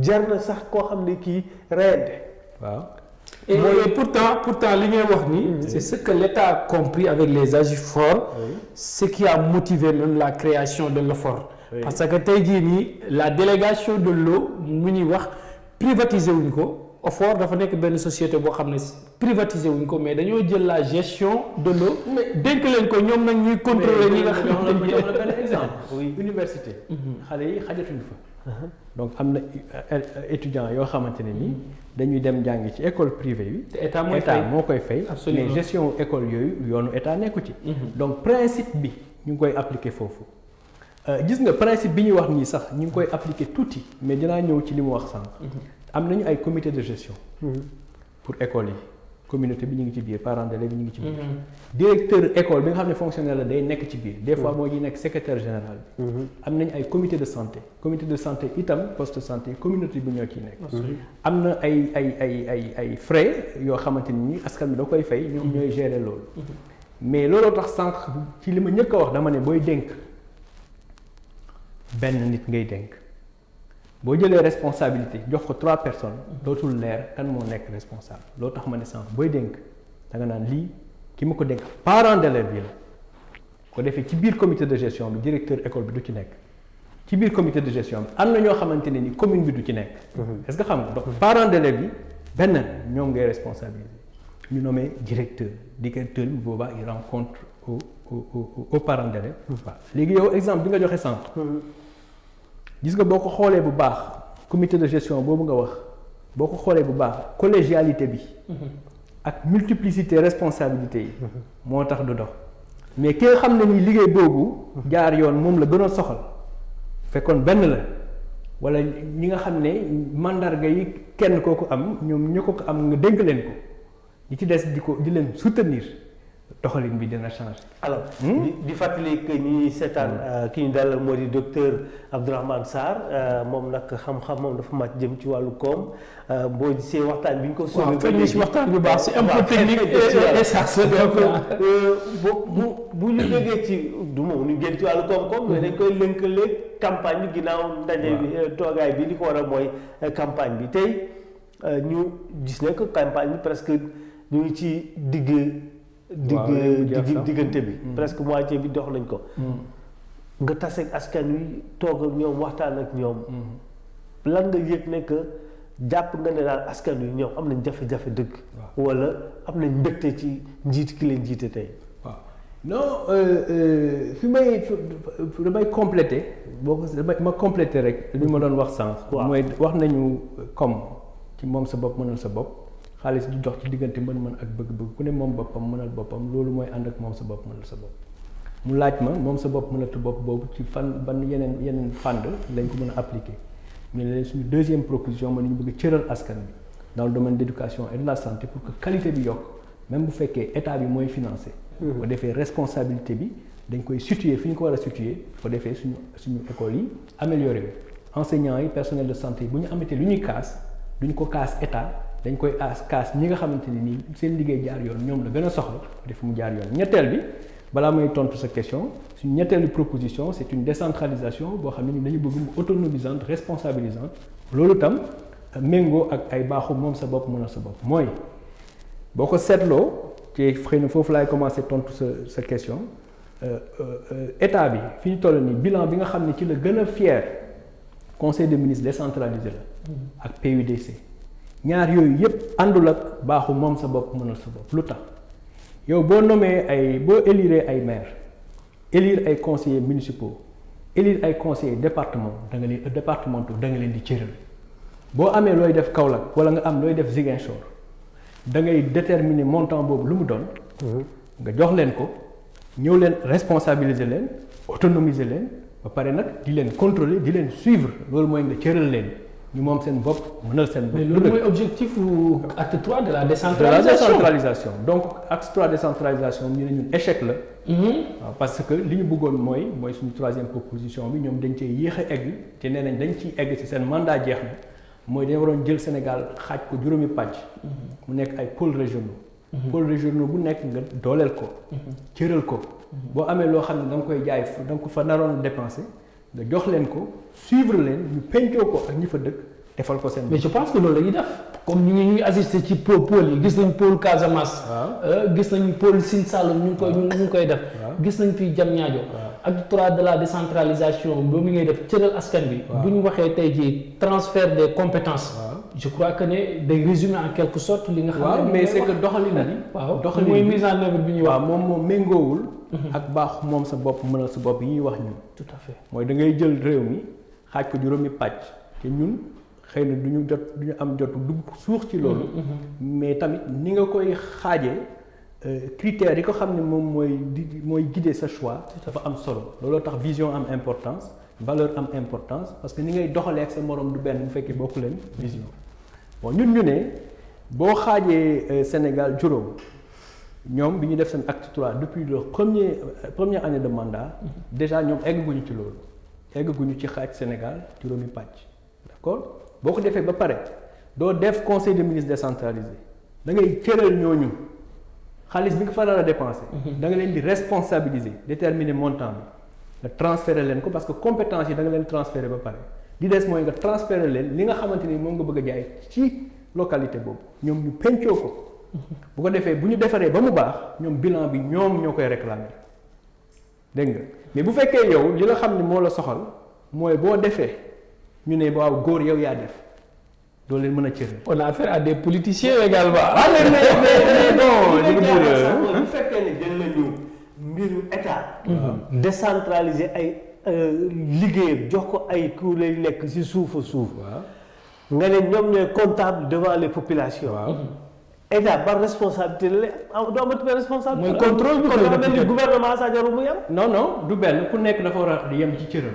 jar na sax koo xam ne kii reyante. waaw. Et pourtant li ngay wax ni c'est ce que l'État a compris avec les AGIFOR, ce qui a motivé même la création de l'OFOR. Parce que tey jii nii la délégation de l'eau mu ñuy wax privatiser wuñ ko OFOR dafa nekk benn société boo xam ne privatiser wuñ ko mais dañoo jël la gestion de l'eau dénk leen ko ñoom nag ñuy contrôler ñi nga xamante ne benn exemple université xale yi xajatuñ fa donc am na étudiants yoo xamante ne nii dañuy dem jàngi ci école privée bi te état moo koy fay mais gestion école yooyu yoonu état nekku ci donc principe bi ñu ngi koy appliquer foofu gis nga principe bi ñuy wax nii sax ñu ngi koy appliquer tuuti mais dinaa ñëw ci li mu wax sànq am nañu ay comité de gestion pour école yi communauté bi ñu ngi ci biir parents d'élèves bi ñu ngi ci biir. directeur école bi nga xam ne fonctionnaire la day nekk ci biir. des fois moo ñuy nekk secrétaire général bi. am nañ ay comité de santé itam poste de santé communauté bi ñoo ciy nekk. am na ay frais yoo xamante ni askan bi da koy fay ñoom ñooy gérer loolu. mais looloo tax sànq ci li ma njëkk a wax dama ne booy dénk benn nit ngay dénk boo jëlee responsabilité jox ko 3 personnes dootul leer kan moo nekk responsable loo tax ma ne sànq booy dénk da nga naan lii ki ma ko dénk parent d'élève bi la ko defee ci biir comité de gestion bi directeur école bi du ci nekk ci biir comité de gestion bi am na ñoo xamante ne ni commune bi du ci nekk. est-ce que xam nga donc parent d'élève bi benn ñoom ngay responsabiliser ñu nommé directeur bi boobaa il rencontre au parent d'élève. waaw léegi yow exemple bi nga joxe sànq. gis nga boo ko xoolee bu baax comité de gestion boobu nga wax boo ko xoolee bu baax collégialité bi. ak multiplicité responsabilité yi. moo tax du dox mais ki nga xam ne ni liggéey boobu. jaar yoon moom la gën a soxal fekkoon benn la wala ñi nga xam ne mandarga yi kenn kooku am ñoom ñu ko am nga dénk leen ko ñi ci des di leen soutenir doxalin bi dina changer. alors di fàttali que ñi seetaan ki ñu dalal moo di docteur Abdourahmane Sarr moom nag xam-xam moom dafa màcc jëm ci wàllu koom boo gisee waxtaan bi ñu ko. waaw fekk si waxtaan bu baax c'est un peu technique et ça bu ñu jógee ci du moom ñu génn ci wàllu koom-koom. mais dañ koy lëkkaleeg campagne bi ginnaaw ndaje bi toogaay bi li ko waral mooy campagne bi tey ñu gis ne que campagne bi presque ñu ngi ci diggante bi presque moitié bi dox nañ ko. nga tase ak askan wi toog ak ñoom waxtaan ak ñoom. lan nga yëg ne que jàpp nga ne daal askan wi ñoom am nañ jafe-jafe dëgg. wala am nañ mbégte ci njiit ki leen jiite tey. waaw non fi damay compléter boo ko ma compléter rek li ma doon wax sànq. mooy wax nañu comme ci moom sa bopp mënal sa bopp. xaalis di dox ci diggante mën-mën ak bëgg-bëgg ku ne moom boppam mënal boppam loolu mooy ànd ak moom sa bopp mënal sa bopp mu laaj ma moom sa bopp mënatu bopp boobu ci ban yeneen fànn lañ ko mën a appliquer mais léegi suñu deuxième proposition mooy ñu bëgg cëral askan bi dans le domaine d'éducation et de la santé pour que qualité bi yokk même bu fekkee état bi mooy financé. bu defee responsabilité bi dañ koy situer fi ñu ko war a situer bu defee suñu école yi amélioré wu enseignants yi personnel de santé yi bu ñu amatee lu ñuy kaas duñ ko kaas état. dañ koy kaas ñi nga xamante ni nii seen liggéey jaar yoon ñoom la gën a soxla def mu jaar yoon ñetteel bi balaa may tontu sa question suñu ñetteelu proposition c'est une décentralisation boo xam ne ñun dañu bëgg mu autonomisante responsabilisante loolu tam méngoo ak ay baaxu moom sa bopp mënal sa bopp mooy boo ko seetloo ci xëy na foofu laay commencer tontu sa question état bi fi ñu toll nii bilan bi nga xam ne ci la gën a fier conseil des ministres décentralisé la ak PUDC. ñaar yooyu yëpp àndul ak baaxu moom sa bopp mënal sa bopp lu tax yow boo nommé boo élire ay maires élire ay conseillers municipaux élire ay conseillers départementaux da nga leen di cëral boo amee looy def Kaolack wala nga am looy def Ziguinchor da ngay déterminer montant boobu lu mu doon. nga jox leen ko ñëw leen responsabiliser leen autonomiser leen ba pare nag di leen contrôler di leen suivre loolu mooy nga cëral leen. ñu moom seen bopp mënal seen bopp. mais loolu mooy objectif acte 3 de la décentralisation. Donc acte 3 décentralisation ñu ne ñun échec la. waaw parce que li ñu bëggoon mooy suñu troisième proposition bi ñoom dañ cee yéex a egg te nee nañ dañ ciy egg ci seen mandat jeex na mooy dañ waroon jël Sénégal xaaj ko juróomi pàcc. mu nekk ay pôles régionaux. pôles régionaux bu nekk nga dooleel ko. cëral ko. boo amee loo xam ne da nga koy jaay da nga ko fa naroon dépenser. nga jox leen ko suivre leen ñu pencoo ko ak ñi fa dëkk defal ko seen. mais je pense que loolu la ñuy def comme ñu ngi assister ci pôle yi gis nañ pôle Casamance. gis nañ pôle Sine Saloum ñu ngi koy def. gis nañ fii Diamniadio. acte 3 de la décentralisation boobu ngay def cëral askan bi. bu ñu waxee tey jii transfert des compétences. je crois que ne day résumer en quelque sorte li nga xam ne mais c'est que doxalin bi. doxalin mooy mise en œuvre bi ñuy wax. moom méngoowul. ak baaxu moom sa bopp mënal sa bopp yi ñuy wax ñun. tout à fait mooy da ngay jël réew mi xaaj ko juróomi pàcc te ñun xëy na du ñu am jotu dugg suux ci loolu. mais tamit ni nga koy xaajee critères yi ko xam ne moom mooy guider sa choix. dafa am solo looloo tax vision am importance valeur am importance parce que ni ngay doxalee ak sa morom du benn bu fekkee bokku leen vision bon ñun ñu ne boo xaajee Sénégal juróom ñoom bi ñu def seen acte 3 depuis leur première année de mandat déjà ñoom eggaguñu ci loolu eggaguñu ci xaaj Sénégal juróomi pàcc d'accord boo ko defee ba pare doo def conseil des ministres décentralisé da ngay cëral ñooñu xaalis bi nga fa nar a dépensé da nga leen di responsabiliser déterminer montant bi nga transférer leen ko parce que compétence yi da nga leen transférer ba pare li des mooy nga transférer leen li nga xamante ni moom nga bëgg a jaay ci localité boobu ñoom ñu pencoo ko bu ko defee bu ñu defaree ba mu baax ñoom bilan bi ñoom ñoo koy réclamer dégg nga mais bu fekkee yow li nga xam ne moo la soxal mooy boo defee ñu ne waaw góor yow yaa def doo leen mën a cëral. on a affaire à des politiciens également. ah mais bon bu fekkee ne jël nañu mbiru état. décentraliser ay liggéeyam jox ko ay ku lay nekk ci suuf a suuf. nga ne ñoom ñooy comptable devant les populations. état par responsabilité la doo amati benn responsabilité. mooy contrôle bi kon dafa mel ni gouvernement sa jarul mu yem. non du benn ku nekk dafa war a yem ci cëram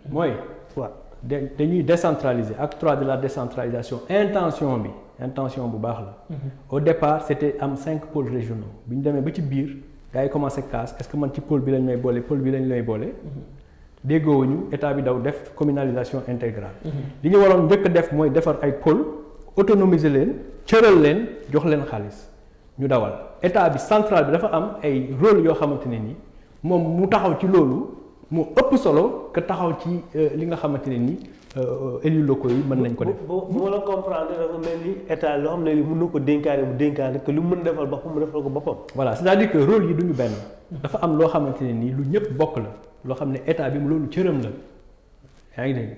mooy. waaw dañuy décentraliser acte 3 de la décentralisation intention bu baax la. au départ c'était am 5 pôles régionaux bi ñu demee ba ci biir gars yi commencé casse est-ce que man ci pôle bi lañ may boole pôle bi lañ may boole. déggoowuñu état bi daw def communalisation intégrale. li ñu waroon njëkk a def mooy defar ay pôle autonomiser leen cëral leen jox leen xaalis ñu dawal état bi central bi dafa am ay rôle yoo xamante ne ni moom mu taxaw ci loolu mu ëpp solo que taxaw ci li nga xamante ne ni élus locaux yi mën nañ ko def. bu ma la comprendre dafa mel ni état loo xam ne li mën na ko dénkaane mu dénkaane que lu mu mën defal boppam mu defal ko boppam. voilà c'est-à-dire que rôle yi duñu benn. dafa am loo xamante ne ni lu ñëpp bokk la loo xam ne état bi loolu cëram la yaa ngi dégg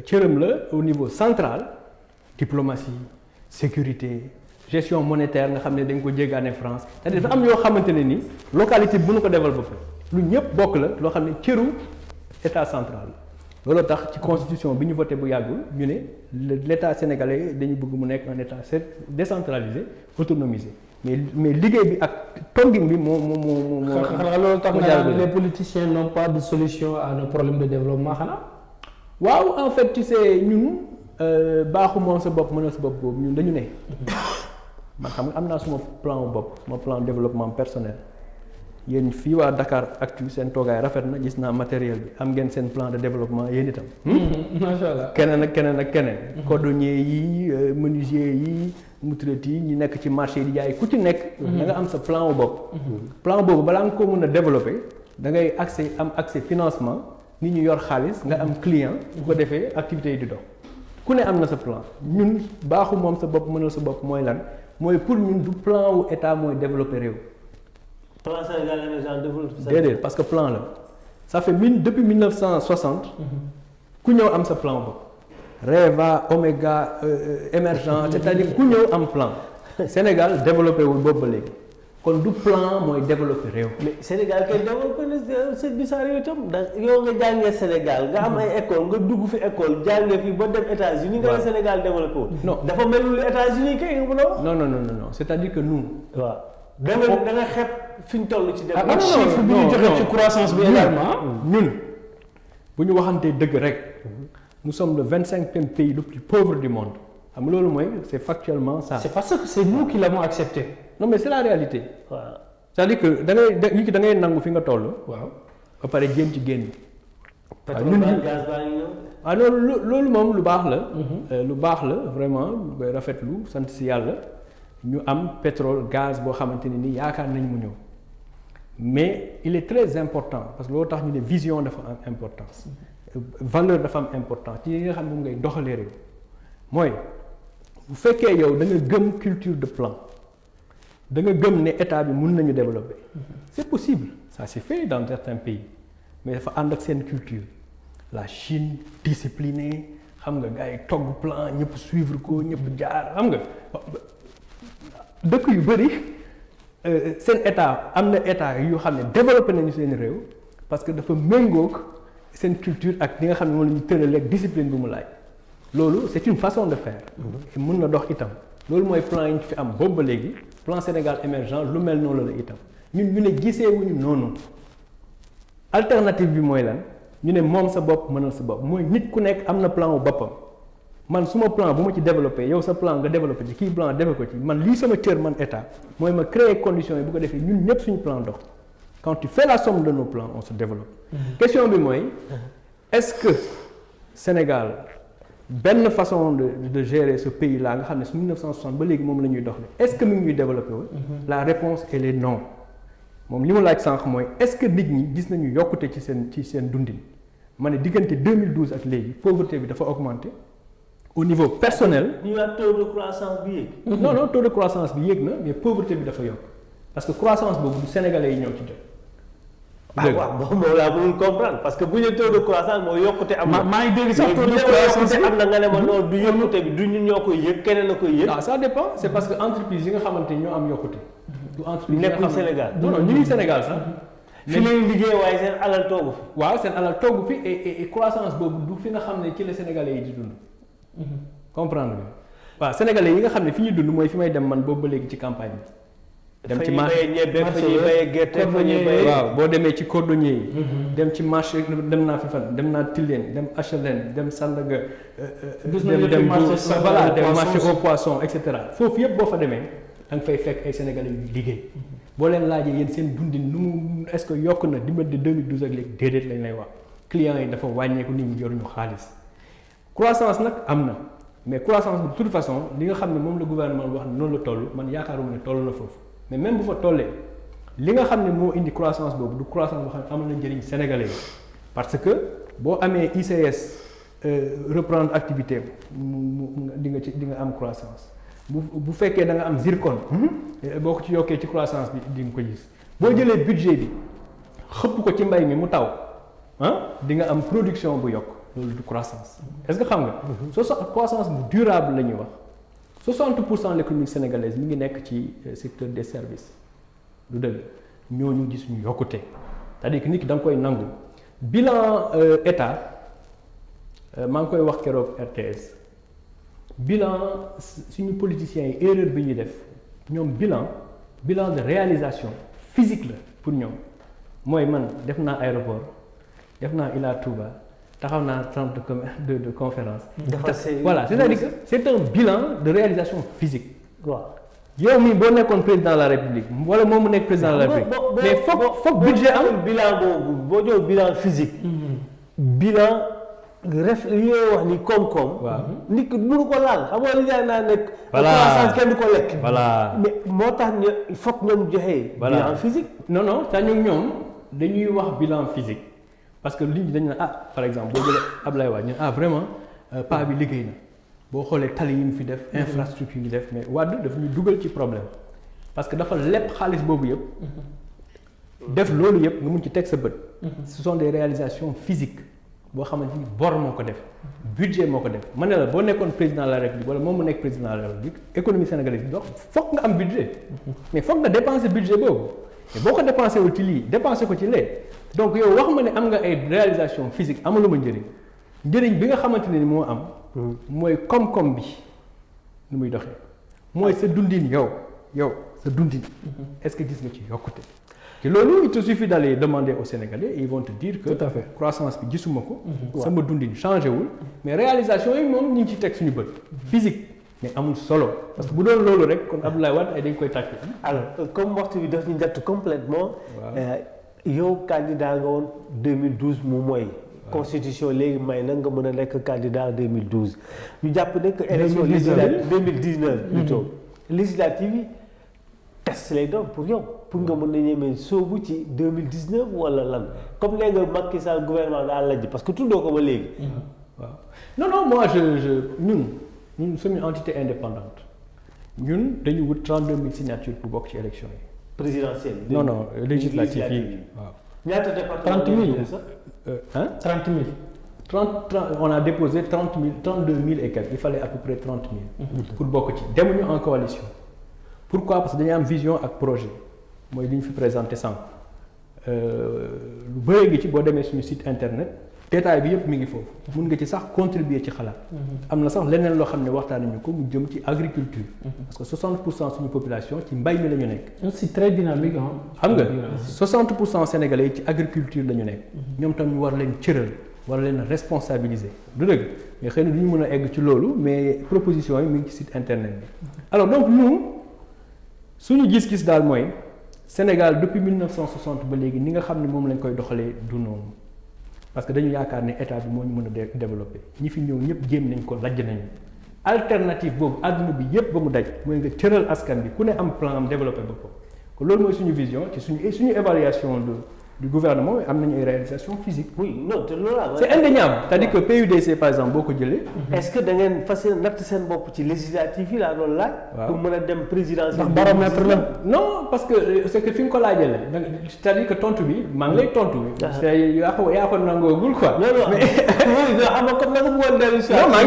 cëram la au niveau central diplomatie sécurité gestion monétaire nga xam ne dañ ko jéggaane France c'est-à-dire dafa am yoo xamante ne ni localité bi mënu ko développer lu ñëpp bokk la loo xam ne cëru état central loolu tax ci constitution bi ñu voté bu yàggul ñu ne l'état sénégalais dañu bëgg mu nekk un état décentralisé autonomisé mais liggéey bi ak toggin bi moo xanaa loolu tax nga naan les politiciens n'ont pas de solution à nos problèmes de développement xanaa. waaw en fait tu sais ñun baaxu moom sa bopp mënal sa bopp boobu ñun dañu ne man xam nga am naa suma plan bopp suma plan développement personnel yéen fii waa Dakar Actu seen toogaay rafet na gis naa matériel bi am ngeen seen plan de développement yéen itam. macha allah keneen ak keneen ak keneen. cordonnier yi menuisier yi mutuelle yi ñu nekk ci marché yi di jaay ku ci nekk. da nga am sa plan wu bopp. plan boobu balaa nga ko mën a développer da ngay am accès financement nit ñu yor xaalis nga am client. bu ko defee activités yi di dox. ku ne am na sa plan ñun baaxu moom sa bopp mënal sa bopp mooy lan mooy pour ñun du plan wu état mooy développer réew. plan Sénégal émergent développement. déedéet parce que plan la ça fait depuis 1960. ku ñëw am sa plan bopp. REVA Omega émergent c'est-à-dire ku ñëw am plan Sénégal développé wul boobu ba léegi kon du plan mooy développé réew. mais Sénégal kay développé na c'est bizarre yow itam ndax yow nga jàngee Sénégal nga am ay école nga dugg fi école jàngee fi ba dem États-Unis nga ne Sénégal développé wul. non dafa mel ni États-Unis kay nga mën a wax. non c'est-à-dire que nous. waaw da nga xeeb fi ñu toll ci développement. ak chiffre bi ñu joxe ci croissance bi également. ñun bu ñu waxantee dëgg rek. nous sommes le 25e pays le plus pauvre du monde xam nga loolu mooy c'est factuellement ça. c'est parce que c'est nous qui l'avons accepté. non mais c'est la réalité. waaw c'est-à-dire que da ngay nangu fi nga toll. waaw ba pare jéem ci génn. pétrole ba gaz baa ngi ñëw. ah loolu moom lu baax la. lu baax la vraiment lu koy rafetlu sant si yàlla ñu am pétrole gaz boo xamante ne ni yaakaar nañ mu ñëw mais il est très important parce que loolu tax ñu ne vision dafa am importance. valeur dafa am importance ci li nga xam ne moom ngay doxalee réew mooy bu fekkee yow da nga gëm culture de plan da nga gëm ne état bi mun nañu développer c'est possible ça s'est fait dans certains pays mais dafa ànd ak seen culture la Chine disciplinée xam nga gars yi togg plan ñëpp suivre ko ñëpp jaar xam nga dëkk yu bëri seen état am na état yoo xam ne développé nañu seen réew parce que dafa méngoog seen culture ak li nga xam ne moom la ñu tëralee ak discipline bu mu laaj loolu c'est une façon de faire. mën na dox itam loolu mooy plan yi ñu fi am boobu ba léegi plan Sénégal émergent lu mel noonu la itam ñun ñu ne gisee wuñu noonu alternative bi mooy lan ñu ne moom sa bopp mënal sa bopp mooy nit ku nekk am na plan wu boppam man suma plan bu ma ci développé yow sa plan nga développé ci kii plan développé ko ci man lii sama cër man état mooy ma créer conditions yi bu ko defee ñun ñëpp suñu plan dox quand tu fais la somme de nos plans on se développe. question bi mooy est-ce que Sénégal benn façon de gérer ce pays là nga xam ne su 1960 ba léegi moom la ñuy doxle est-ce que mi ngi ñuy développé wu. La réponse elle est non moom li ma laaj sànq mooy est-ce que nit ñi gis nañu yokkute ci seen dundin ma ne diggante 2012 ak léegi pauvreté bi dafa augmenté. Au niveau personnel. ñu naan taux de croissance bi yéeg. non non taux de croissance bi yéeg na mais pauvreté bi dafa yokk parce que croissance boobu du sénégalais yi ñoo ci jot. ah waaw moom laa mënul comprendre parce que bu ñu taux de croissance mooy yokkute am na. maa ngi dégg sax taux de croissance am na nga ne ma non du yokkute bi du ñun ñoo koy yëg keneen a koy yëg. ah ça dépend c'est parce que entreprise yi nga xamante ni ñoo am yokkute. du entreprise nekkul Sénégal. non non ñu ngi Sénégal sax. fi lay liggéey waaye seen alal toogu fi. waaw seen alal toogu fi et croissance boobu du fi nga xam ne ci la sénégalais yi di dund. comprendre nga waaw sénégalais yi nga xam ne fi ñuy dund mooy fi may dem man boobu ba léegi ci campagne bi. dem ci marché fa ñuy bayee gerte fa ñuy bayee waaw boo demee ci cordonnier yi. dem ci marché dem naa fi fan dem naa Tilène dem HLM dem Sandaga. dem voilà dem marché au poisson et cetera foofu yëpp boo fa demee da nga fay fekk ay sénégalais yu liggéey. boo leen laajee yéen seen dundin nu mu est-ce que yokk na dimbali 2012 ak léegi déedéet lañ lay wax clients yi dafa wàññeeku nit ñi yoruñu xaalis. croissance nag am na mais croissance bi de toute façon li nga xam ne moom la gouvernement wax ne noonu la toll man yaakaaruma ne toll na foofu mais même bu fa tollee li nga xam ne moo indi croissance boobu du croissance boo xam ne amal na njëriñ sénégalais yi parce que boo amee ICS reprendre activité di nga am croissance bu fekkee da nga am zircon boo ko ci yokkee ci croissance bi di nga ko gis boo jëlee budget bi xëpp ko ci mbay mi mu taw di nga am production bu yokk loolu du croissance est-ce que xam nga croissance bu durable la ñuy wax 60% de l'économie sénégalaise mi ngi nekk ci secteur des services du dëgg ñooñu gis ñu yokkute c'est-à-dire que nit ki da nga koy nangu bilan état maa ngi koy wax keroog RTS bilan suñu politiciens yi erreur bi ñuy def ñoom bilan de réalisation physique la pour ñoom mooy man def naa aéroport def naa Ila Touba taxaw naa centre de conférence. voilà c'est-à-dire que c'est un bilan de réalisation physique. waaw yow mii boo nekkoon président de la république wala moom mu nekk président de la république. mais foog budget am bilan boobu boo jël bilan physique. bilan li ngay wax ni koom-koom. waaw nit ki mënu ko laal xam nga li nga naan nekk. voilà croissance kenn du ko lekk. voilà mais moo tax ñu il faut que ñoom joxe. bilan physique. non te ñoom dañuy wax bilan physique. parce que nit ñi dañu ne par exemple boo jëlee Ablaye Wade ñu vraiment pas bi liggéey na boo xoolee tali yi mu fi def infrastructure yi def mais Wade daf ñu dugal ci problème parce que dafa lépp xaalis boobu yëpp def loolu yëpp nga mun ci teg sa bët ce sont des réalisations physiques boo xamante ni bor moo ko def budget moo ko def ma ne la boo nekkoon président de la république wala moom mu nekk président de la république économie sénégalaise bi dox foog nga am budget mais foog nga dépenser budget boobu mais boo ko dépensé wul ci lii dépensé ko ci lee donc yow wax ma ne am nga ay réalisation physique amaluma njëriñ bi nga xamante ne ni moo am mooy koom-koom bi nu muy doxee mooy sa dundin yow sa dundin est-ce que gis nga ci yokkute te loolu il te suffit d'aller demander aux Sénégalais et ils vont te dire que tout à fait croissance bi gisuma ko sama dundin changé wul mais réalisation yi moom ñu ngi ci teg suñu bët physique mais amul solo parce que bu doon loolu rek kon Abdoulaye Wade ay dañ koy tàkk alors comme waxtu bi daf ñu njëtt complètement yow candidat nga woon 2012 mu mooy constitution léegi may na nga mën a nekk candidat en 2012 ñu jàpp ne que élection législative 2019 plutôt législative yi test lay doon pour yow pour nga mën a ñemee soobu ci 2019 wala lan comme léegi nga Macky Sall gouvernement daal la ji parce que tuddoo ko ba léegi waaw non moi ñun sommes une entité indépendante ñun dañu wut 32 000 signatures pour bokk ci élection yi présidentielle non législative yi waaw ñaata département 30 000 hein 30 000 30 on a déposé 32 000 et quelques il fallait à peu près 30 000 pour bokk ci demuñu en coalition pourquoi parce que dañu am vision ak projet mooy li ñu fi présenté sànq lu bëri ngi ci boo demee suñu site internet détail bi yëpp mi ngi foofu mun nga ci sax contribuer ci xalaat am na sax leneen loo xam ne waxtaan nañu ko mu jëm ci agriculture parce que 60% suñu population ci mbay mi la ñu nekk c'est très dynamique xam nga 60% sénégalais yi ci agriculture la ñu nekk ñoom tam ñu war leen cëral war leen a responsabiliser du dëgg mais xëy na du ñu mën a egg ci loolu mais proposition yi mu ngi ci site internet bi alors donc nous suñu gis-gis daal mooy Sénégal depuis 1960 ba léegi ni nga xam ne moom lañ koy doxalee du noonu parce que dañu yaakaar ne état bi moo ñu mën a développer ñi fi ñëw ñëpp jéem nañ ko lajj nañu alternative boobu àdduna bi yëpp ba mu daj mooy nga cëral askan bi ku ne am plan am développer boppam kon loolu mooy suñu vision ci suñu évaluation du gouvernement am nañu ay réalisations physiques. oui non te loolu c'est indéniable c'est-à-dire que PUDC par exemple boo ko jëlee. est-ce que da ngeen fas yéene natt seen bopp ci législative yi laa doon laaj. pour mën a dem présidentielle. ndax baromètre la non parce que c'est que fi nga ko laajee la c'est-à-dire que tontu bi maa ngi lay tontu. yaa ko nangoogul quoi. non non mais xam nga comme nanga bëggoon dellu si. non maa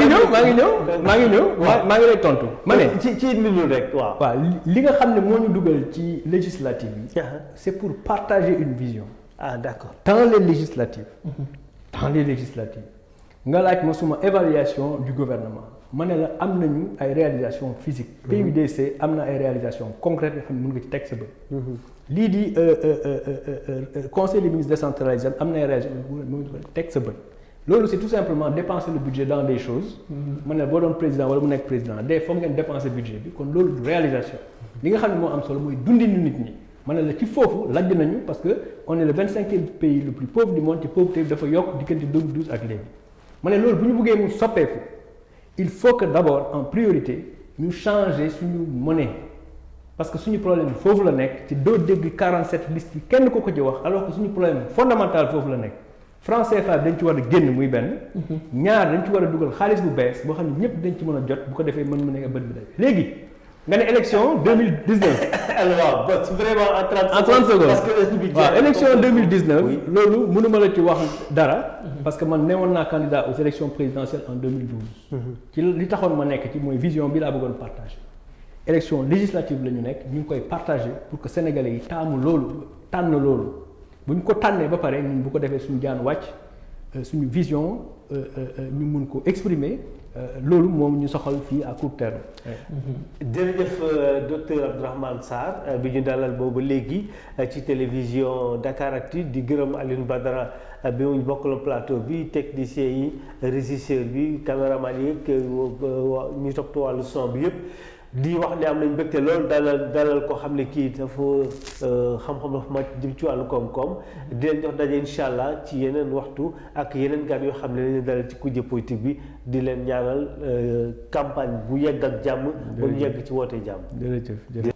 ngi lay tontu. ma ne ci minute rek waaw. waaw li nga xam ne moo ñu dugal ci législative yi. c'est pour partager une vision. ah d'accord dans les législatives. dans les législatives nga laaj ma suma évaluation du gouvernement ma ne la am nañu ay réalisations physiques. PUDC am na ay réalisations concrètes yoo xam ne mën nga ci teg sa bët. lii di conseil des ministres décentralisé am na ay réalisations mën nga teg sa bët. loolu c'est tout simplement dépenser le budget dans des choses. ma ne la boo doon président wala mu nekk président day foog ngeen dépenser budget bi kon loolu du réalisation. li nga xam ne moo am solo mooy dundinu nit ñi. ma ne la ci foofu lajj nañu parce que on est le 25e pays le plus pauvre du monde ci pauvreté bi dafa yokk diggante 2012 ak léegi ma ne loolu bu ñu bëggee mu soppeeku il faut que d'abord en priorité ñu changer suñu monnaie parce que suñu problème foofu la nekk ci doo dégg 47 listes yi kenn ko ci wax alors que suñu problème fondamental foofu la nekk franc CFA dañ ci war a génn muy benn ñaar dañ ci war a dugal xaalis bu bees boo xam ne ñëpp dañ ci mën a jot bu ko defee mën mu nekk bët bi day léegi nga ne élection 2019. alors vraiment en 30 secondes parce que waaw élection 2019. loolu mënuma la ci wax dara. parce que man newoon naa candidat aux élections présidentielles en 2012. ci li taxoon ma nekk ci mooy vision bi laa bëggoon partager. élection législative la ñu nekk ñu ngi koy partager pour que sénégalais yi tànn loolu bu ñu ko tànnee ba pare ñun bu ko defee suñu jaan wàcc suñu vision ñu mun ko exprimer. loolu moom ñu soxal fii à court terme. jërëjëf docteur Abdourahmane Sarr bi ñu dalal boobu léegi ci télévision Dakaractu di gërëm Alioune Badara bi mu bokkal plateau bi technicien yi régisseur bi caméraman yi ñu toppatoo wàllu son bi yëpp di wax ne am nañ mbégte loolu dalal ko xam ne kii dafa xam-xam dafa ma jëm ci wàllu koom-koom di leen jox daje incha allah ci yeneen waxtu ak yeneen gan yoo xam ne dañuy dalal ci kujje politique bi di leen ñaanal campagne bu yegg ak jàmm ba ñu yegg ci woote jàmm. jërëjëf.